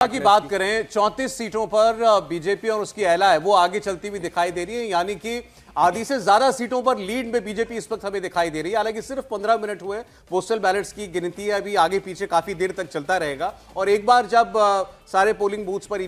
की बात करें 34 सीटों पर बीजेपी और उसकी एला है वो आगे चलती हुई दिखाई दे रही है, यानी कि आधी से ज्यादा सीटों पर लीड में बीजेपी इस वक्त हमें दिखाई दे रही है। हालांकि सिर्फ 15 मिनट हुए, पोस्टल बैलेट्स की गिनती है, अभी आगे पीछे काफी देर तक चलता रहेगा। और एक बार जब सारे पोलिंग बूथ्स पर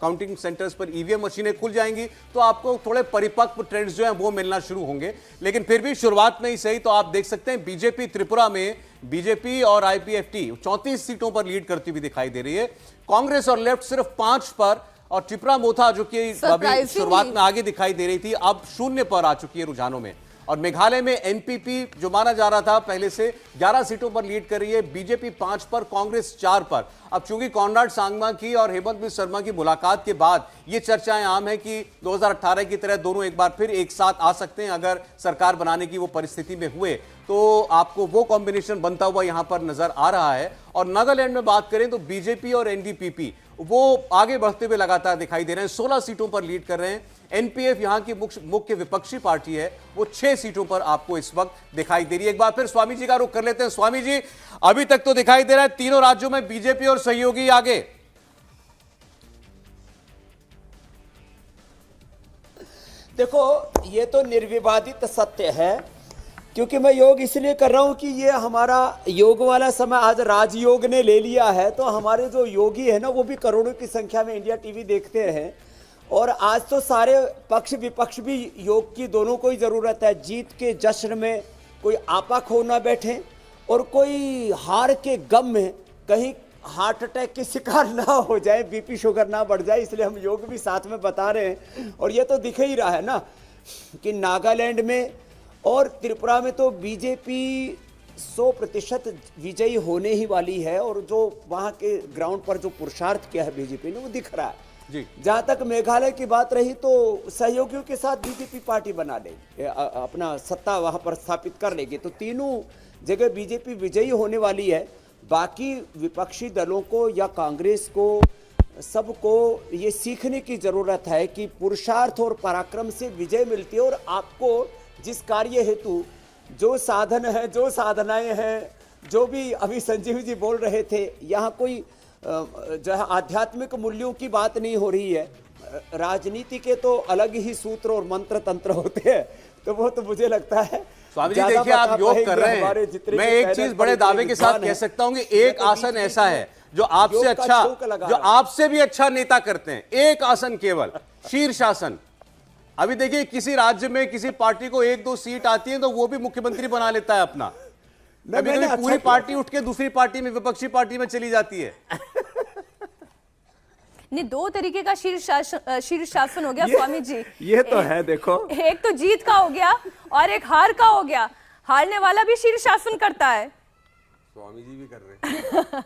काउंटिंग सेंटर्स पर ईवीएम मशीनें खुल जाएंगी तो आपको थोड़े परिपक्व ट्रेंड्स जो हैं वो मिलना शुरू होंगे। लेकिन फिर भी शुरुआत में ही सही तो आप देख सकते हैं बीजेपी त्रिपुरा में बीजेपी और आईपीएफटी 34 सीटों पर लीड करती हुई दिखाई दे रही है। कांग्रेस और लेफ्ट सिर्फ 5 पर, और त्रिपुरा मोथा जो कि अभी शुरुआत में आगे दिखाई दे रही थी अब 0 पर आ चुकी है रुझानों में। और मेघालय में एनपीपी जो माना जा रहा था पहले से 11 सीटों पर लीड कर रही है, बीजेपी 5 पर, कांग्रेस 4 पर। अब चूंकि कॉनराड सांगमा की और हेमंत बिस्वा शर्मा की मुलाकात के बाद ये चर्चाएं आम है कि 2018 की तरह दोनों एक बार फिर एक साथ आ सकते हैं। अगर सरकार बनाने की वो परिस्थिति में हुए तो आपको वो कॉम्बिनेशन बनता हुआ यहां पर नजर आ रहा है। और नागालैंड में बात करें तो बीजेपी और एनडीपीपी वो आगे बढ़ते हुए लगातार दिखाई दे रहे हैं, 16 सीटों पर लीड कर रहे हैं। एनपीएफ यहां की मुख्य विपक्षी पार्टी है, वो 6 सीटों पर आपको इस वक्त दिखाई दे रही है। एक बार फिर स्वामी जी का रुख कर लेते हैं। स्वामी जी, अभी तक तो दिखाई दे रहा है तीनों राज्यों में बीजेपी और सहयोगी आगे। देखो, ये तो निर्विवादित सत्य है, क्योंकि मैं योग इसलिए कर रहा हूं कि ये हमारा योग वाला समय आज राजयोग ने ले लिया है। तो हमारे जो योगी है ना, वो भी करोड़ों की संख्या में इंडिया टीवी देखते हैं। और आज तो सारे पक्ष विपक्ष भी योग की दोनों को ही जरूरत है। जीत के जश्न में कोई आपा खो ना बैठे और कोई हार के गम में कहीं हार्ट अटैक के शिकार ना हो जाए, बीपी शुगर ना बढ़ जाए। इसलिए हम योग भी साथ में बता रहे हैं। और ये तो दिख ही रहा है ना कि नागालैंड में और त्रिपुरा में तो बीजेपी 100% विजयी होने ही वाली है। और जो वहाँ के ग्राउंड पर जो पुरुषार्थ किया है बीजेपी ने, वो दिख रहा है जी। जहाँ तक मेघालय की बात रही तो सहयोगियों के साथ बीजेपी पार्टी बना लेगी, अपना सत्ता वहाँ पर स्थापित कर लेगी। तो तीनों जगह बीजेपी विजयी होने वाली है। बाकी विपक्षी दलों को या कांग्रेस को, सबको ये सीखने की जरूरत है कि पुरुषार्थ और पराक्रम से विजय मिलती है। और आपको जिस कार्य हेतु जो साधन है, जो साधनाएं हैं, जो भी अभी संजीव जी बोल रहे थे, यहाँ कोई जो है आध्यात्मिक मूल्यों की बात नहीं हो रही है। राजनीति के तो अलग ही सूत्र और मंत्र तंत्र होते हैं। तो वो तो मुझे लगता है स्वामी जी, देखिए आप योग कर रहे हैं, मैं एक चीज बड़े दावे के साथ कह सकता हूं कि एक आसन ऐसा है जो आपसे अच्छा, जो आपसे भी अच्छा नेता करते हैं। एक आसन केवल, शीर्षासन। अभी देखिए किसी राज्य में किसी पार्टी को 1-2 सीट आती है तो वो भी मुख्यमंत्री बना लेता है अपना। कभी कभी पूरी पार्टी उठ के दूसरी पार्टी में, विपक्षी पार्टी में चली जाती है। नहीं, 2 तरीके का शीर्षासन हो गया स्वामी जी। ये तो है, देखो, एक तो जीत का हो गया और एक हार का हो गया। हारने वाला भी शीर्षासन करता है, स्वामी जी भी कर रहे हैं।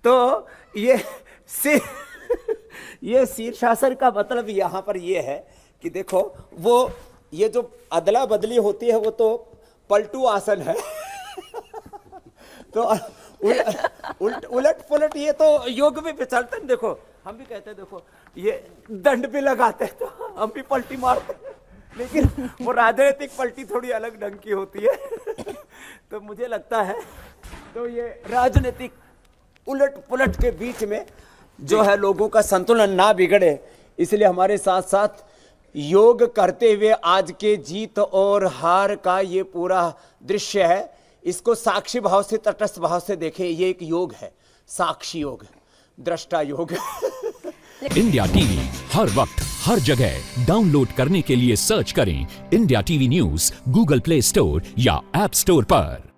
तो ये शीर्षासन का मतलब यहाँ पर ये है कि देखो, वो ये जो अदला बदली होती है वो तो पलटू आसन है। तो उलट पुलट ये तो योग में भी चलते हैं। देखो, हम भी कहते हैं, देखो ये दंड भी लगाते हैं तो हम भी पलटी मारते हैं, लेकिन वो राजनीतिक पलटी थोड़ी अलग ढंग की होती है। तो मुझे लगता है तो ये राजनीतिक उलट पुलट के बीच में जो है लोगों का संतुलन ना बिगड़े, इसलिए हमारे साथ साथ योग करते हुए आज के जीत और हार का ये पूरा दृश्य है। इसको साक्षी भाव से, तटस्थ भाव से देखें। ये एक योग है, साक्षी योग, दृष्टा योग। इंडिया टीवी हर वक्त हर जगह डाउनलोड करने के लिए सर्च करें India TV news Google play store या ऐप स्टोर पर।